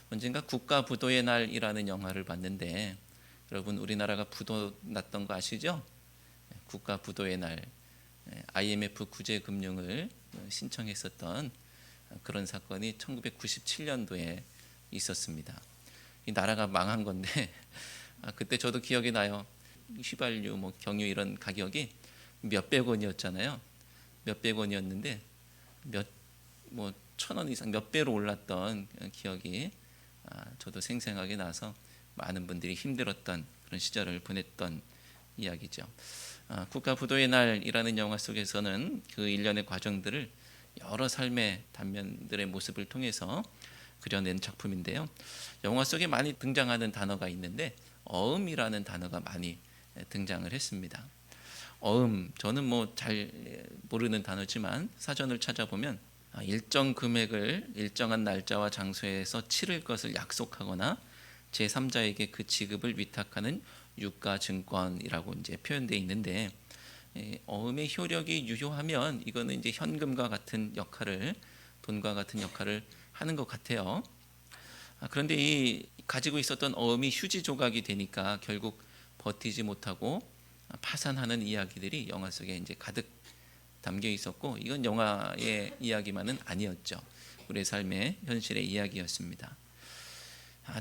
언젠가 국가부도의 날이라는 영화를 봤는데, 여러분 우리나라가 부도 났던 거 아시죠? 국가부도의 날, IMF 구제금융을 신청했었던 그런 사건이 1997년도에 있었습니다. 이 나라가 망한 건데 그때 저도 기억이 나요. 휘발유, 경유 이런 가격이 몇백 원이었잖아요. 몇백 원이었는데 천 원 이상 몇 배로 올랐던 기억이 저도 생생하게 나서 많은 분들이 힘들었던 그런 시절을 보냈던 이야기죠. 국가부도의 날이라는 영화 속에서는 그 일련의 과정들을 여러 삶의 단면들의 모습을 통해서 그려낸 작품인데요. 영화 속에 많이 등장하는 단어가 있는데 어음이라는 단어가 많이 등장을 했습니다. 어음, 저는 잘 모르는 단어지만 사전을 찾아보면 일정 금액을 일정한 날짜와 장소에서 치를 것을 약속하거나 제3자에게 그 지급을 위탁하는 유가증권이라고 이제 표현되어 있는데, 어음의 효력이 유효하면 이거는 이제 현금과 같은 역할을, 돈과 같은 역할을 하는 것 같아요. 그런데 이 가지고 있었던 어음이 휴지 조각이 되니까 결국 버티지 못하고 파산하는 이야기들이 영화 속에 이제 가득 담겨 있었고, 이건 영화의 이야기만은 아니었죠. 우리의 삶의 현실의 이야기였습니다.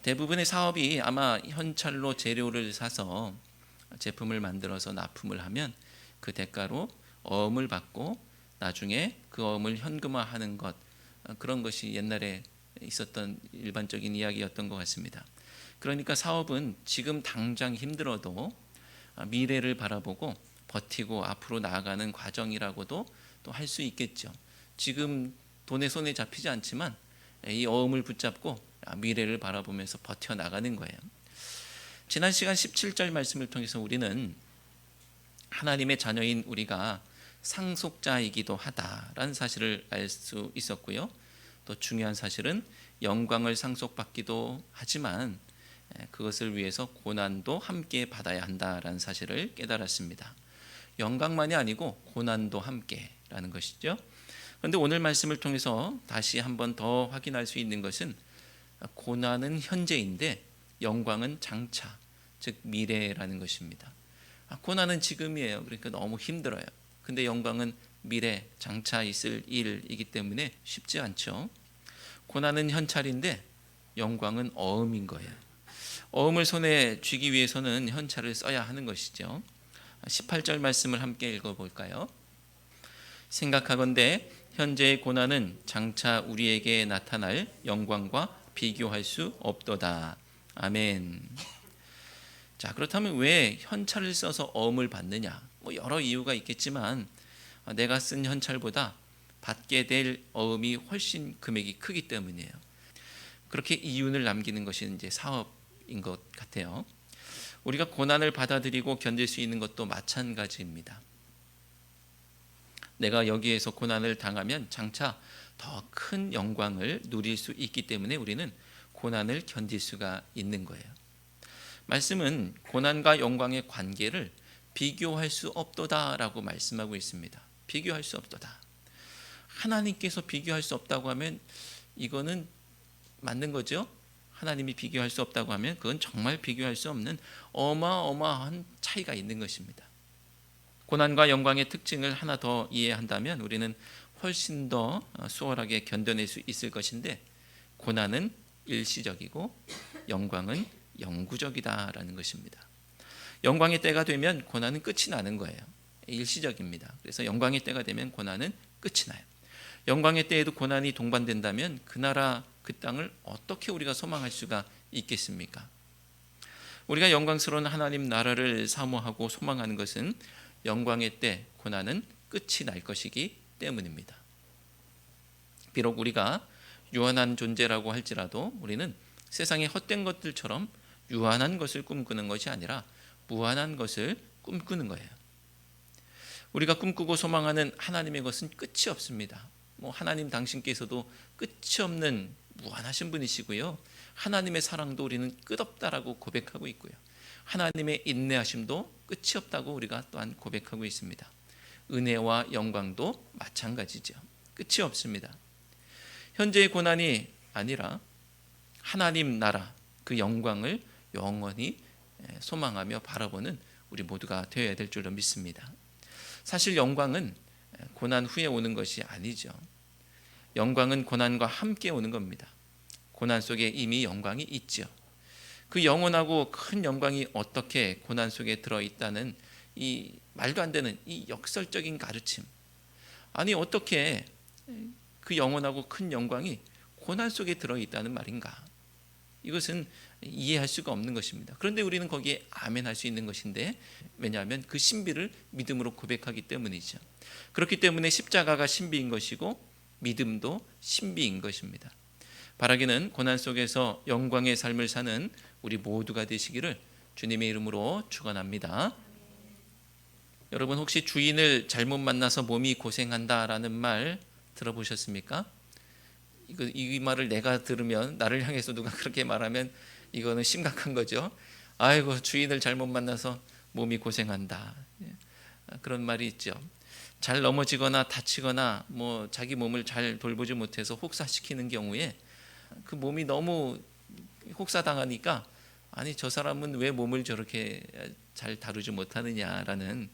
대부분의 사업이 아마 현찰로 재료를 사서 제품을 만들어서 납품을 하면 그 대가로 어음을 받고 나중에 그 어음을 현금화하는 것, 그런 것이 옛날에 있었던 일반적인 이야기였던 것 같습니다. 그러니까 사업은 지금 당장 힘들어도 미래를 바라보고 버티고 앞으로 나아가는 과정이라고도 또 할 수 있겠죠. 지금 돈의 손에 잡히지 않지만 이 어음을 붙잡고 미래를 바라보면서 버텨나가는 거예요. 지난 시간 17절 말씀을 통해서 우리는 하나님의 자녀인 우리가 상속자이기도 하다라는 사실을 알 수 있었고요. 또 중요한 사실은 영광을 상속받기도 하지만 그것을 위해서 고난도 함께 받아야 한다라는 사실을 깨달았습니다. 영광만이 아니고 고난도 함께라는 것이죠. 그런데 오늘 말씀을 통해서 다시 한번 더 확인할 수 있는 것은 고난은 현재인데 영광은 장차, 즉 미래라는 것입니다. 고난은 지금이에요. 그러니까 너무 힘들어요. 근데 영광은 미래, 장차 있을 일이기 때문에 쉽지 않죠. 고난은 현찰인데 영광은 어음인 거예요. 어음을 손에 쥐기 위해서는 현찰을 써야 하는 것이죠. 18절 말씀을 함께 읽어볼까요? 생각하건대 현재의 고난은 장차 우리에게 나타날 영광과 비교할 수 없도다. 아멘. 자, 그렇다면 왜 현찰을 써서 어음을 받느냐? 여러 이유가 있겠지만 내가 쓴 현찰보다 받게 될 어음이 훨씬 금액이 크기 때문이에요. 그렇게 이윤을 남기는 것이 이제 사업인 것 같아요. 우리가 고난을 받아들이고 견딜 수 있는 것도 마찬가지입니다. 내가 여기에서 고난을 당하면 장차 더 큰 영광을 누릴 수 있기 때문에 우리는 고난을 견딜 수가 있는 거예요. 말씀은 고난과 영광의 관계를 비교할 수 없도다라고 말씀하고 있습니다. 비교할 수 없도다. 하나님께서 비교할 수 없다고 하면 이거는 맞는 거죠. 하나님이 비교할 수 없다고 하면 그건 정말 비교할 수 없는 어마어마한 차이가 있는 것입니다. 고난과 영광의 특징을 하나 더 이해한다면 우리는 훨씬 더 수월하게 견뎌낼 수 있을 것인데, 고난은 일시적이고 영광은 영구적이다라는 것입니다. 영광의 때가 되면 고난은 끝이 나는 거예요. 일시적입니다. 그래서 영광의 때가 되면 고난은 끝이 나요. 영광의 때에도 고난이 동반된다면 그 나라 그 땅을 어떻게 우리가 소망할 수가 있겠습니까? 우리가 영광스러운 하나님 나라를 사모하고 소망하는 것은 영광의 때 고난은 끝이 날 것이기 때문입니다. 비록 우리가 유한한 존재라고 할지라도 우리는 세상의 헛된 것들처럼 유한한 것을 꿈꾸는 것이 아니라 무한한 것을 꿈꾸는 거예요. 우리가 꿈꾸고 소망하는 하나님의 것은 끝이 없습니다. 하나님 당신께서도 끝이 없는 무한하신 분이시고요. 하나님의 사랑도 우리는 끝없다라고 고백하고 있고요. 하나님의 인내하심도 끝이 없다고 우리가 또한 고백하고 있습니다. 은혜와 영광도 마찬가지죠. 끝이 없습니다. 현재의 고난이 아니라 하나님 나라 그 영광을 영원히 소망하며 바라보는 우리 모두가 되어야 될 줄로 믿습니다. 사실 영광은 고난 후에 오는 것이 아니죠. 영광은 고난과 함께 오는 겁니다. 고난 속에 이미 영광이 있죠. 그 영원하고 큰 영광이 어떻게 고난 속에 들어있다는 이 말도 안 되는 이 역설적인 가르침. 아니 어떻게 그 영원하고 큰 영광이 고난 속에 들어있다는 말인가? 이것은 이해할 수가 없는 것입니다. 그런데 우리는 거기에 아멘할 수 있는 것인데, 왜냐하면 그 신비를 믿음으로 고백하기 때문이죠. 그렇기 때문에 십자가가 신비인 것이고 믿음도 신비인 것입니다. 바라기는 고난 속에서 영광의 삶을 사는 우리 모두가 되시기를 주님의 이름으로 축원합니다. 여러분 혹시 주인을 잘못 만나서 몸이 고생한다라는 말 들어보셨습니까? 이 말을 내가 들으면, 나를 향해서 누가 그렇게 말하면 이거는 심각한 거죠. 아이고 주인을 잘못 만나서 몸이 고생한다. 그런 말이 있죠. 잘 넘어지거나 다치거나 자기 몸을 잘 돌보지 못해서 혹사시키는 경우에 그 몸이 너무 혹사당하니까 아니 저 사람은 왜 몸을 저렇게 잘 다루지 못하느냐라는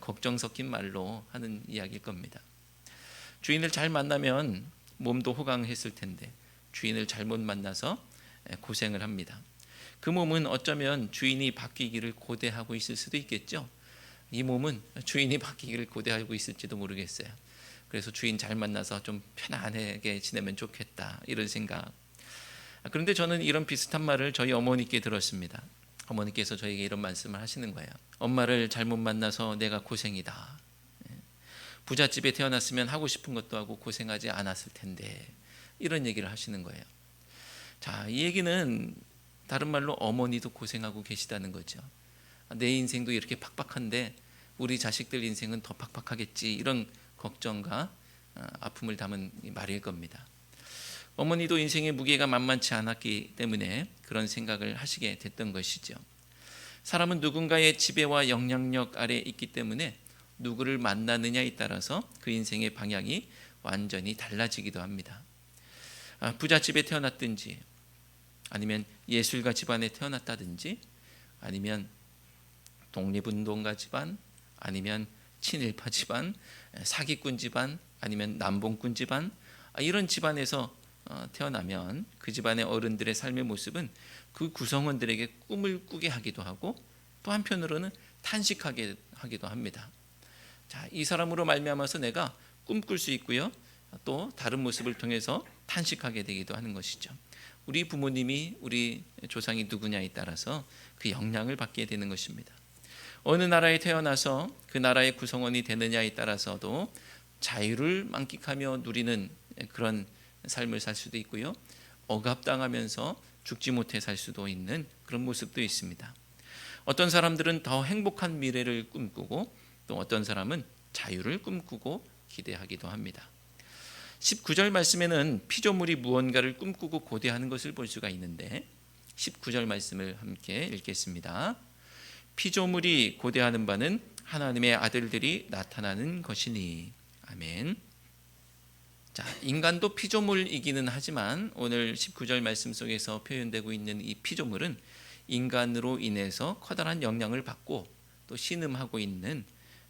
걱정 섞인 말로 하는 이야기일 겁니다. 주인을 잘 만나면 몸도 호강했을 텐데 주인을 잘못 만나서 고생을 합니다. 그 몸은 어쩌면 주인이 바뀌기를 고대하고 있을 수도 있겠죠. 이 몸은 주인이 바뀌기를 고대하고 있을지도 모르겠어요. 그래서 주인 잘 만나서 좀 편안하게 지내면 좋겠다 이런 생각. 그런데 저는 이런 비슷한 말을 저희 어머니께 들었습니다. 어머니께서 저에게 이런 말씀을 하시는 거예요. 엄마를 잘못 만나서 내가 고생이다. 부잣집에 태어났으면 하고 싶은 것도 하고 고생하지 않았을 텐데, 이런 얘기를 하시는 거예요. 자, 이 얘기는 다른 말로 어머니도 고생하고 계시다는 거죠. 내 인생도 이렇게 팍팍한데 우리 자식들 인생은 더 팍팍하겠지, 이런 걱정과 아픔을 담은 말일 겁니다. 어머니도 인생의 무게가 만만치 않았기 때문에 그런 생각을 하시게 됐던 것이죠. 사람은 누군가의 지배와 영향력 아래 있기 때문에 누구를 만나느냐에 따라서 그 인생의 방향이 완전히 달라지기도 합니다. 부잣집에 태어났든지, 아니면 예술가 집안에 태어났다든지, 아니면 독립운동가 집안, 아니면 친일파 집안, 사기꾼 집안, 아니면 남봉꾼 집안, 이런 집안에서 태어나면 그 집안의 어른들의 삶의 모습은 그 구성원들에게 꿈을 꾸게 하기도 하고 또 한편으로는 탄식하게 하기도 합니다. 자, 이 사람으로 말미암아서 내가 꿈꿀 수 있고요, 또 다른 모습을 통해서 탄식하게 되기도 하는 것이죠. 우리 부모님이, 우리 조상이 누구냐에 따라서 그 영향을 받게 되는 것입니다. 어느 나라에 태어나서 그 나라의 구성원이 되느냐에 따라서도 자유를 만끽하며 누리는 그런 삶을 살 수도 있고요, 억압당하면서 죽지 못해 살 수도 있는 그런 모습도 있습니다. 어떤 사람들은 더 행복한 미래를 꿈꾸고 또 어떤 사람은 자유를 꿈꾸고 기대하기도 합니다. 19절 말씀에는 피조물이 무언가를 꿈꾸고 고대하는 것을 볼 수가 있는데 19절 말씀을 함께 읽겠습니다. 피조물이 고대하는 바는 하나님의 아들들이 나타나는 것이니. 아멘. 자, 인간도 피조물이기는 하지만 오늘 19절 말씀 속에서 표현되고 있는 이 피조물은 인간으로 인해서 커다란 영향을 받고 또 신음하고 있는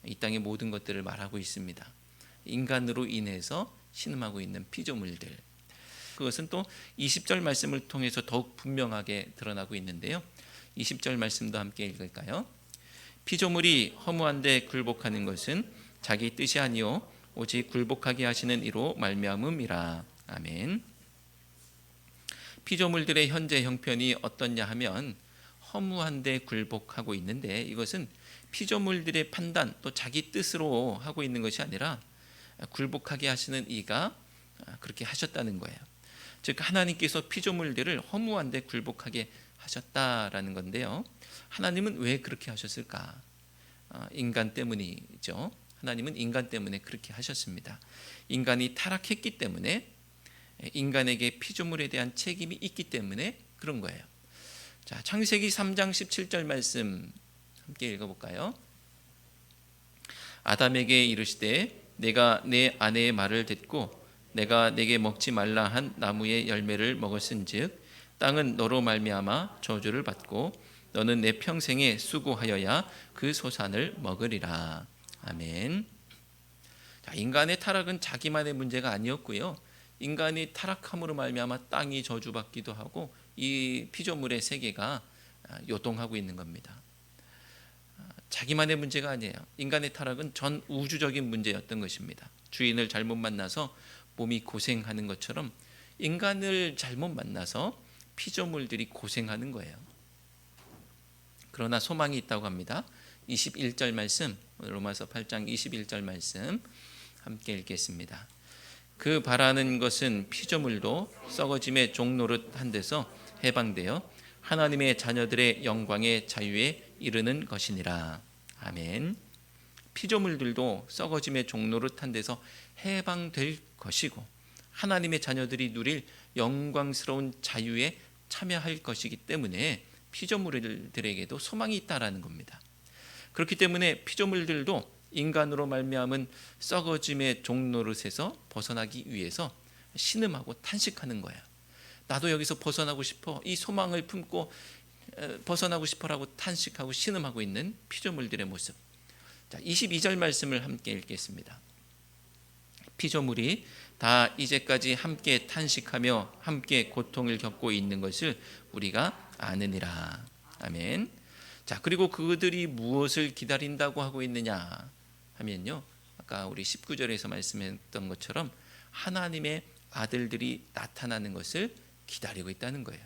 이 땅의 모든 것들을 말하고 있습니다. 인간으로 인해서 신음하고 있는 피조물들, 그것은 또 20절 말씀을 통해서 더욱 분명하게 드러나고 있는데요, 20절 말씀도 함께 읽을까요? 피조물이 허무한데 굴복하는 것은 자기 뜻이 아니요 오직 굴복하게 하시는 이로 말미암음이라. 아멘. 피조물들의 현재 형편이 어떻냐 하면 허무한데 굴복하고 있는데, 이것은 피조물들의 판단 또 자기 뜻으로 하고 있는 것이 아니라 굴복하게 하시는 이가 그렇게 하셨다는 거예요. 즉 하나님께서 피조물들을 허무한데 굴복하게 하셨다라는 건데요, 하나님은 왜 그렇게 하셨을까? 인간 때문이죠. 하나님은 인간 때문에 그렇게 하셨습니다. 인간이 타락했기 때문에, 인간에게 피조물에 대한 책임이 있기 때문에 그런 거예요. 자, 창세기 3장 17절 말씀 함께 읽어볼까요? 아담에게 이르시되 내가 내 아내의 말을 듣고 내가 내게 먹지 말라 한 나무의 열매를 먹었은즉 땅은 너로 말미암아 저주를 받고 너는 내 평생에 수고하여야 그 소산을 먹으리라. 아멘. 자, 인간의 타락은 자기만의 문제가 아니었고요. 인간이 타락함으로 말미암아 땅이 저주받기도 하고 이 피조물의 세계가 요동하고 있는 겁니다. 자기만의 문제가 아니에요. 인간의 타락은 전 우주적인 문제였던 것입니다. 주인을 잘못 만나서 몸이 고생하는 것처럼 인간을 잘못 만나서 피조물들이 고생하는 거예요. 그러나 소망이 있다고 합니다. 21절 말씀, 로마서 8장 21절 말씀 함께 읽겠습니다. 그 바라는 것은 피조물도 썩어짐의 종노릇한 데서 해방되어 하나님의 자녀들의 영광의 자유에 이르는 것이니라. 아멘. 피조물들도 썩어짐의 종노릇한 데서 해방될 것이고 하나님의 자녀들이 누릴 영광스러운 자유에 참여할 것이기 때문에 피조물들에게도 소망이 있다라는 겁니다. 그렇기 때문에 피조물들도 인간으로 말미암은 썩어짐의 종노릇에서 벗어나기 위해서 신음하고 탄식하는 거예요. 나도 여기서 벗어나고 싶어, 이 소망을 품고 벗어나고 싶어라고 탄식하고 신음하고 있는 피조물들의 모습. 자, 22절 말씀을 함께 읽겠습니다. 피조물이 다 이제까지 함께 탄식하며 함께 고통을 겪고 있는 것을 우리가 아느니라. 아멘. 자, 그리고 그들이 무엇을 기다린다고 하고 있느냐 하면요, 아까 우리 19절에서 말씀했던 것처럼 하나님의 아들들이 나타나는 것을 기다리고 있다는 거예요.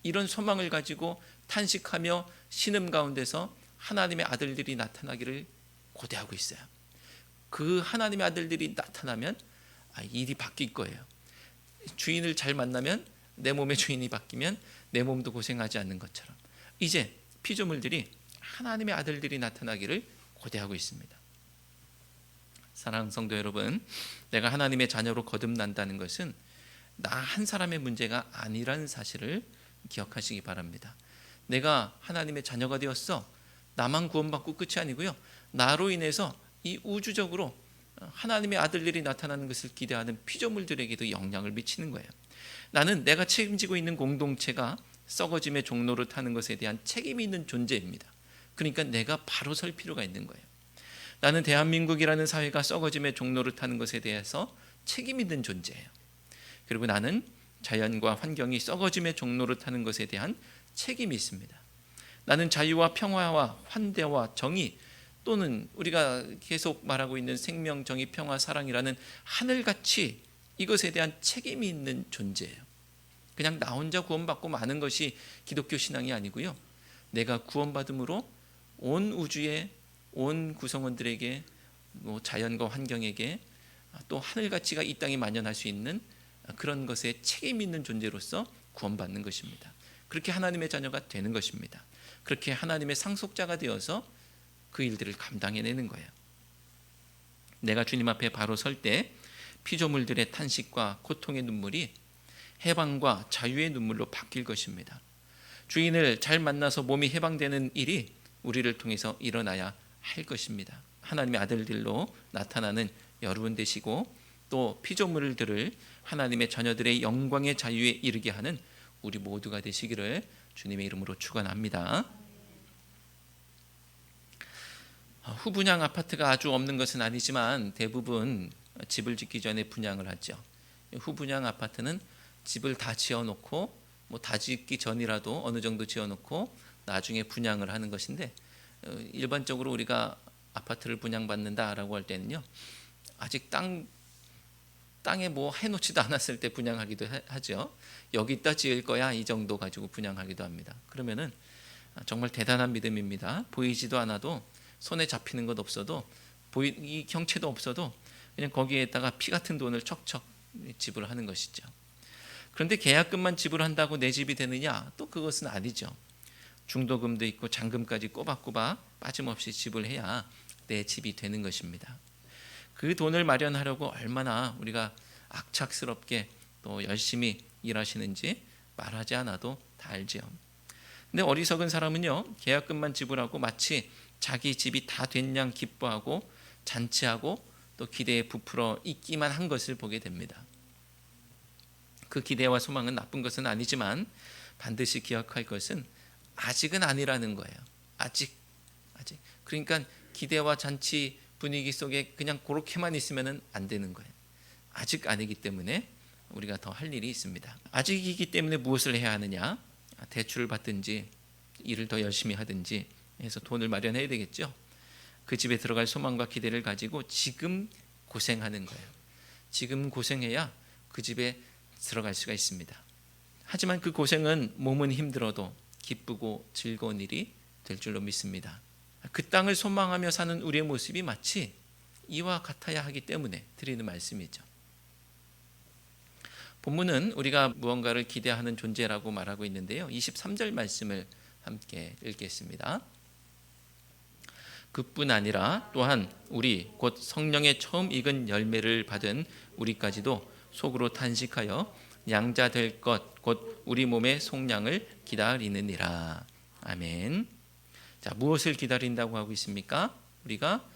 이런 소망을 가지고 탄식하며 신음 가운데서 하나님의 아들들이 나타나기를 고대하고 있어요. 그 하나님의 아들들이 나타나면 일이 바뀔 거예요. 주인을 잘 만나면 내 몸의 주인이 바뀌면 내 몸도 고생하지 않는 것처럼 이제 피조물들이 하나님의 아들들이 나타나기를 고대하고 있습니다. 사랑하는 성도 여러분, 내가 하나님의 자녀로 거듭난다는 것은 나 한 사람의 문제가 아니라는 사실을 기억하시기 바랍니다. 내가 하나님의 자녀가 되었어. 나만 구원받고 끝이 아니고요, 나로 인해서 이 우주적으로 하나님의 아들들이 나타나는 것을 기대하는 피조물들에게도 영향을 미치는 거예요. 나는 내가 책임지고 있는 공동체가 썩어짐의 종노릇하는 것에 대한 책임이 있는 존재입니다. 그러니까 내가 바로 설 필요가 있는 거예요. 나는 대한민국이라는 사회가 썩어짐의 종노릇하는 것에 대해서 책임 있는 존재예요. 그리고 나는 자연과 환경이 썩어짐의 종노릇하는 것에 대한 책임이 있습니다. 나는 자유와 평화와 환대와 정의, 또는 우리가 계속 말하고 있는 생명, 정의, 평화, 사랑이라는 하늘같이 이것에 대한 책임이 있는 존재예요. 그냥 나 혼자 구원받고 마는 것이 기독교 신앙이 아니고요, 내가 구원받음으로 온 우주의 온 구성원들에게, 자연과 환경에게, 또 하늘가치가 이 땅에 만연할 수 있는 그런 것에 책임 있는 존재로서 구원받는 것입니다. 그렇게 하나님의 자녀가 되는 것입니다. 그렇게 하나님의 상속자가 되어서 그 일들을 감당해내는 거예요. 내가 주님 앞에 바로 설 때 피조물들의 탄식과 고통의 눈물이 해방과 자유의 눈물로 바뀔 것입니다. 주인을 잘 만나서 몸이 해방되는 일이 우리를 통해서 일어나야 할 것입니다. 하나님의 아들들로 나타나는 여러분 되시고, 또 피조물들을 하나님의 자녀들의 영광의 자유에 이르게 하는 우리 모두가 되시기를 주님의 이름으로 축원합니다. 후분양 아파트가 아주 없는 것은 아니지만 대부분 집을 짓기 전에 분양을 하죠. 후분양 아파트는 집을 다 지어놓고, 다 짓기 전이라도 어느 정도 지어놓고 나중에 분양을 하는 것인데, 일반적으로 우리가 아파트를 분양받는다라고 할 때는요, 아직 땅에 뭐 해놓지도 않았을 때 분양하기도 하죠. 여기다 지을 거야, 이 정도 가지고 분양하기도 합니다. 그러면은 정말 대단한 믿음입니다. 보이지도 않아도, 손에 잡히는 것 없어도, 이 경체도 없어도 그냥 거기에다가 피 같은 돈을 척척 지불하는 것이죠. 그런데 계약금만 지불한다고 내 집이 되느냐? 또 그것은 아니죠. 중도금도 있고 잔금까지 꼬박꼬박 빠짐없이 지불해야 내 집이 되는 것입니다. 그 돈을 마련하려고 얼마나 우리가 악착스럽게 또 열심히 일하시는지 말하지 않아도 다 알죠. 근데 어리석은 사람은요, 계약금만 지불하고 마치 자기 집이 다 된 양 기뻐하고 잔치하고 또 기대에 부풀어 있기만 한 것을 보게 됩니다. 그 기대와 소망은 나쁜 것은 아니지만 반드시 기억할 것은 아직은 아니라는 거예요. 아직. 그러니까 기대와 잔치 분위기 속에 그냥 그렇게만 있으면 안 되는 거예요. 아직 아니기 때문에 우리가 더 할 일이 있습니다. 아직이기 때문에 무엇을 해야 하느냐? 대출을 받든지 일을 더 열심히 하든지 해서 돈을 마련해야 되겠죠. 그 집에 들어갈 소망과 기대를 가지고 지금 고생하는 거예요. 지금 고생해야 그 집에 들어갈 수가 있습니다. 하지만 그 고생은 몸은 힘들어도 기쁘고 즐거운 일이 될 줄로 믿습니다. 그 땅을 소망하며 사는 우리의 모습이 마치 이와 같아야 하기 때문에 드리는 말씀이죠. 본문은 우리가 무언가를 기대하는 존재라고 말하고 있는데요. 23절 말씀을 함께 읽겠습니다. 그뿐 아니라 또한 우리 곧 성령의 처음 익은 열매를 받은 우리까지도 속으로 탄식하여 양자 될 것 곧 우리 몸의 속량을 기다리느니라. 아멘. 자, 무엇을 기다린다고 하고 있습니까? 우리가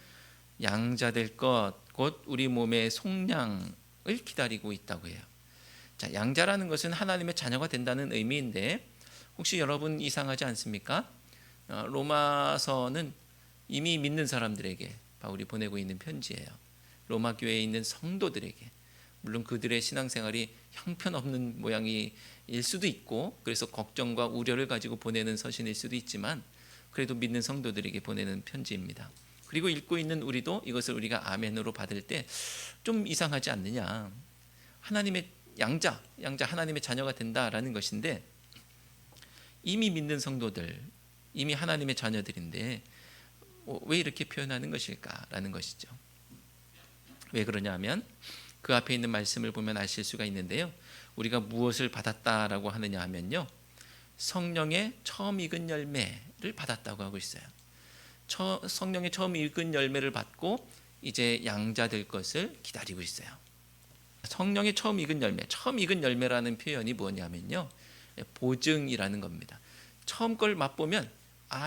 양자 될 것 곧 우리 몸의 속량을 기다리고 있다고 해요. 자, 양자라는 것은 하나님의 자녀가 된다는 의미인데 혹시 여러분 이상하지 않습니까? 로마서는 이미 믿는 사람들에게 바울이 보내고 있는 편지예요. 로마 교회에 있는 성도들에게. 물론 그들의 신앙생활이 형편없는 모양일 수도 있고 그래서 걱정과 우려를 가지고 보내는 서신일 수도 있지만 그래도 믿는 성도들에게 보내는 편지입니다. 그리고 읽고 있는 우리도 이것을 우리가 아멘으로 받을 때 좀 이상하지 않느냐. 하나님의 양자 하나님의 자녀가 된다라는 것인데 이미 믿는 성도들, 이미 하나님의 자녀들인데 왜 이렇게 표현하는 것일까라는 것이죠. 왜 그러냐 하면 그 앞에 있는 말씀을 보면 아실 수가 있는데요. 우리가 무엇을 받았다라고 하느냐 하면요. 성령의 처음 익은 열매를 받았다고 하고 있어요. 성령의 처음 익은 열매를 받고 이제 양자 될 것을 기다리고 있어요. 성령의 처음 익은 열매라는 표현이 뭐냐면요. 보증이라는 겁니다. 처음 걸 맛보면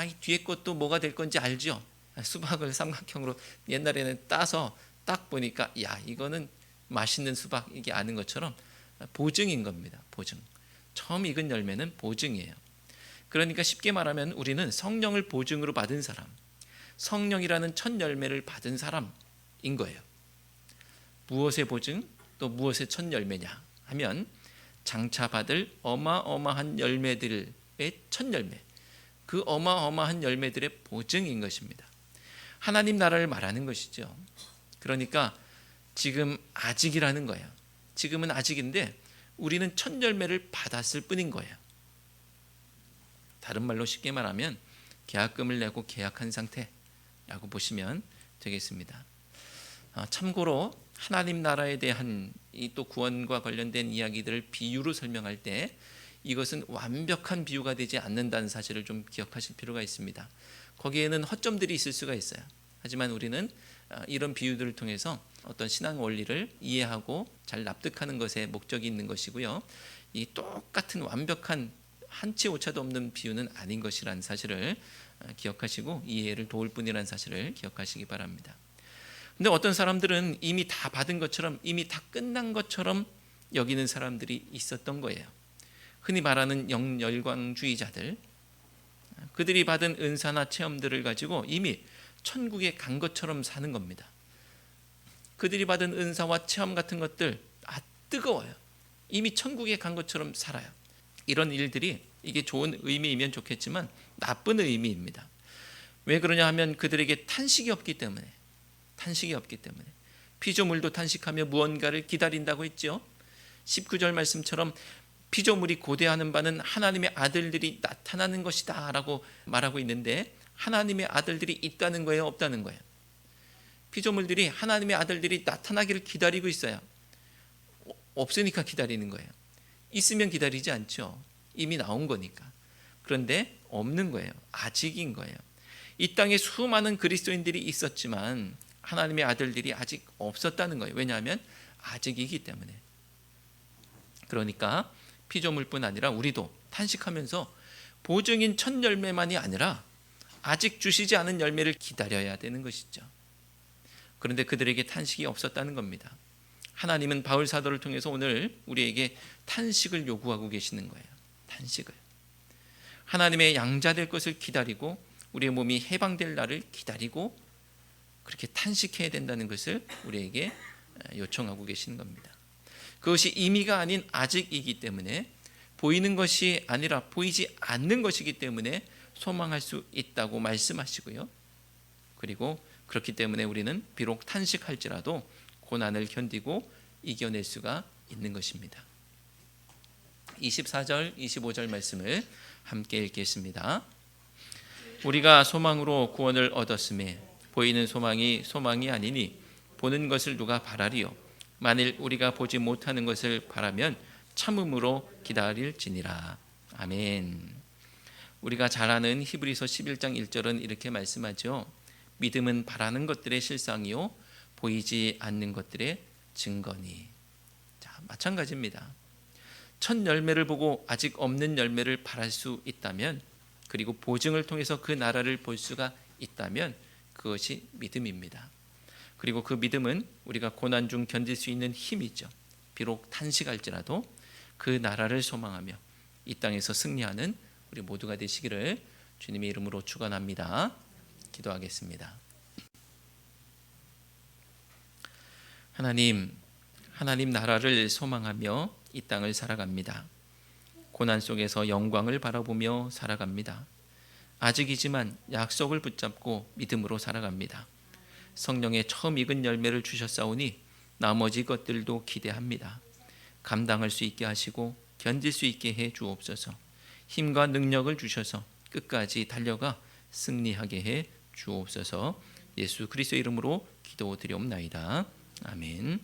이 뒤에 것도 뭐가 될 건지 알죠. 수박을 삼각형으로 옛날에는 따서 딱 보니까 이거는 맛있는 수박 이게 아는 것처럼 보증인 겁니다. 보증. 처음 익은 열매는 보증이에요. 그러니까 쉽게 말하면 우리는 성령을 보증으로 받은 사람, 성령이라는 첫 열매를 받은 사람인 거예요. 무엇의 보증? 또 무엇의 첫 열매냐 하면 장차 받을 어마어마한 열매들의 첫 열매, 그 어마어마한 열매들의 보증인 것입니다. 하나님 나라를 말하는 것이죠. 그러니까 지금 아직이라는 거예요. 지금은 아직인데 우리는 첫 열매를 받았을 뿐인 거예요. 다른 말로 쉽게 말하면 계약금을 내고 계약한 상태라고 보시면 되겠습니다. 참고로 하나님 나라에 대한 이 또 구원과 관련된 이야기들을 비유로 설명할 때 이것은 완벽한 비유가 되지 않는다는 사실을 좀 기억하실 필요가 있습니다. 거기에는 허점들이 있을 수가 있어요. 하지만 우리는 이런 비유들을 통해서 어떤 신앙 원리를 이해하고 잘 납득하는 것에 목적이 있는 것이고요. 이 똑같은 완벽한 한치 오차도 없는 비유는 아닌 것이라는 사실을 기억하시고 이해를 도울 뿐이라는 사실을 기억하시기 바랍니다. 근데 어떤 사람들은 이미 다 받은 것처럼 이미 다 끝난 것처럼 여기는 사람들이 있었던 거예요. 흔히 말하는 영열광주의자들, 그들이 받은 은사나 체험들을 가지고 이미 천국에 간 것처럼 사는 겁니다. 그들이 받은 은사와 체험 같은 것들 뜨거워요. 이미 천국에 간 것처럼 살아요. 이런 일들이 이게 좋은 의미이면 좋겠지만 나쁜 의미입니다. 왜 그러냐 하면 그들에게 탄식이 없기 때문에 피조물도 탄식하며 무언가를 기다린다고 했죠. 19절 말씀처럼 피조물이 고대하는 바는 하나님의 아들들이 나타나는 것이다 라고 말하고 있는데 하나님의 아들들이 있다는 거예요, 없다는 거예요? 피조물들이 하나님의 아들들이 나타나기를 기다리고 있어요. 없으니까 기다리는 거예요. 있으면 기다리지 않죠. 이미 나온 거니까. 그런데 없는 거예요. 아직인 거예요. 이 땅에 수많은 그리스도인들이 있었지만 하나님의 아들들이 아직 없었다는 거예요. 왜냐하면 아직이기 때문에. 그러니까 피조물뿐 아니라 우리도 탄식하면서 보증인 첫 열매만이 아니라 아직 주시지 않은 열매를 기다려야 되는 것이죠. 그런데 그들에게 탄식이 없었다는 겁니다. 하나님은 바울 사도를 통해서 오늘 우리에게 탄식을 요구하고 계시는 거예요. 탄식을. 하나님의 양자될 것을 기다리고 우리의 몸이 해방될 날을 기다리고 그렇게 탄식해야 된다는 것을 우리에게 요청하고 계시는 겁니다. 그것이 임의가 아닌 아직이기 때문에 보이는 것이 아니라 보이지 않는 것이기 때문에 소망할 수 있다고 말씀하시고요. 그리고 그렇기 때문에 우리는 비록 탄식할지라도 고난을 견디고 이겨낼 수가 있는 것입니다. 24절, 25절 말씀을 함께 읽겠습니다. 우리가 소망으로 구원을 얻었음에 보이는 소망이 소망이 아니니 보는 것을 누가 바라리요. 만일 우리가 보지 못하는 것을 바라면 참음으로 기다릴지니라. 아멘. 우리가 잘 아는 히브리서 11장 1절은 이렇게 말씀하죠. 믿음은 바라는 것들의 실상이요 보이지 않는 것들의 증거니. 자, 마찬가지입니다. 첫 열매를 보고 아직 없는 열매를 바랄 수 있다면, 그리고 보증을 통해서 그 나라를 볼 수가 있다면 그것이 믿음입니다. 그리고 그 믿음은 우리가 고난 중 견딜 수 있는 힘이죠. 비록 탄식할지라도 그 나라를 소망하며 이 땅에서 승리하는 우리 모두가 되시기를 주님의 이름으로 축원합니다. 기도하겠습니다. 하나님 나라를 소망하며 이 땅을 살아갑니다. 고난 속에서 영광을 바라보며 살아갑니다. 아직이지만 약속을 붙잡고 믿음으로 살아갑니다. 성령의 처음 익은 열매를 주셨사오니 나머지 것들도 기대합니다. 감당할 수 있게 하시고 견딜 수 있게 해 주옵소서. 힘과 능력을 주셔서 끝까지 달려가 승리하게 해 주옵소서. 예수 그리스도의 이름으로 기도드리옵나이다. 아멘.